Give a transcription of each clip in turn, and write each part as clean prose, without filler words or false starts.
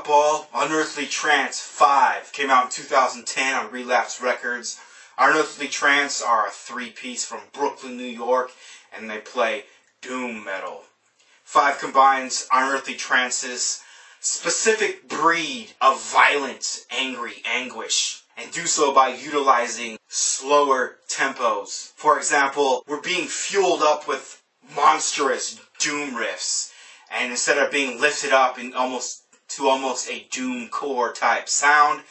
up, all? Unearthly Trance 5 came out in 2010 on Relapse Records. Unearthly Trance are a three-piece from Brooklyn, New York, and they play doom metal. 5 combines Unearthly Trance's specific breed of violent, angry anguish, and do so by utilizing slower tempos. For example, we're being fueled up with monstrous doom riffs, and instead of being lifted up in almost a doomcore type sound,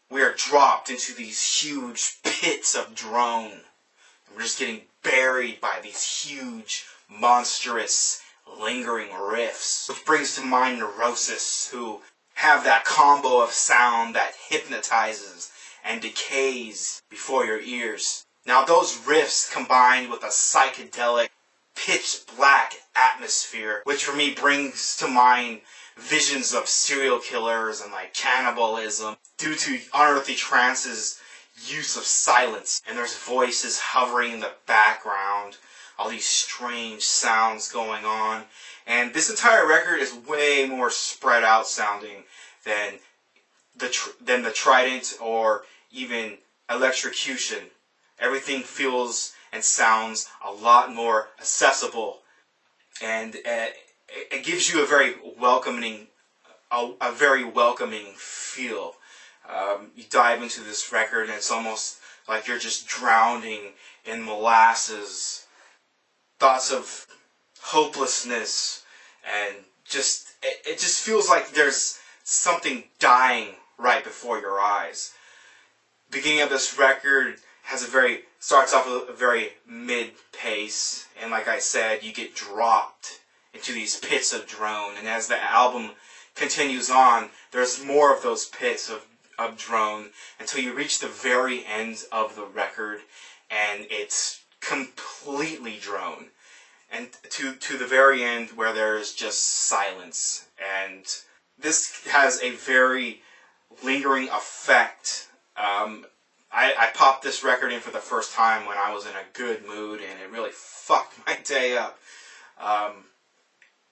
we are dropped into these huge pits of drone. And we're just getting buried by these huge, monstrous, lingering riffs. Which brings to mind Neurosis, who have that combo of sound that hypnotizes and decays before your ears. Now those riffs combined with a psychedelic, pitch black atmosphere, which for me brings to mind visions of serial killers and like cannibalism, due to Unearthly Trance's use of silence, and there's voices hovering in the background, all these strange sounds going on, and this entire record is way more spread out sounding than the Trident or even Electrocution. Everything feels and sounds a lot more accessible, and it gives you a very welcoming feel. You dive into this record and it's almost like you're just drowning in molasses. Thoughts of hopelessness, and it just feels like there's something dying right before your eyes. Beginning of this record starts off with a very mid-pace, and like I said, you get dropped into these pits of drone, and as the album continues on, there's more of those pits of drone until you reach the very end of the record, and it's completely drone, and to the very end where there's just silence. And this has a very lingering effect. I popped this record in for the first time when I was in a good mood, and it really fucked my day up.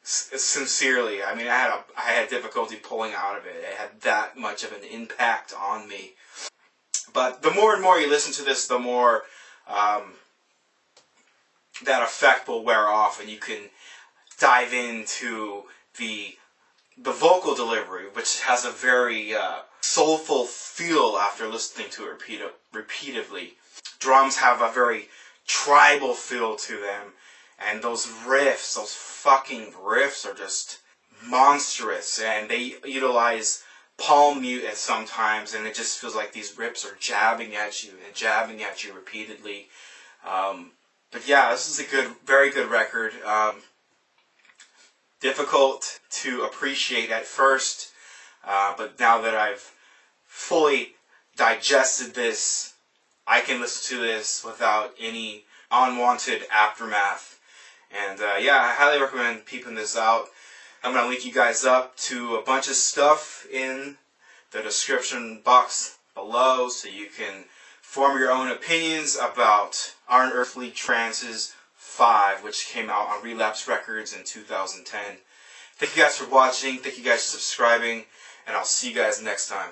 Sincerely, I mean, I had difficulty pulling out of it. It had that much of an impact on me. But the more and more you listen to this, the more that effect will wear off, and you can dive into the vocal delivery, which has a very soulful feel after listening to it repeatedly. Drums have a very tribal feel to them, and those riffs, those fucking riffs, are just monstrous, and they utilize palm mute at sometimes, and it just feels like these riffs are jabbing at you and jabbing at you repeatedly. But yeah, this is a very good record. Difficult to appreciate at first, but now that I've fully digested this, I can listen to this without any unwanted aftermath. And yeah, I highly recommend peeping this out. I'm going to link you guys up to a bunch of stuff in the description box below, so you can form your own opinions about Unearthly Trance's 5, which came out on Relapse Records in 2010. Thank you guys for watching, thank you guys for subscribing, and I'll see you guys next time.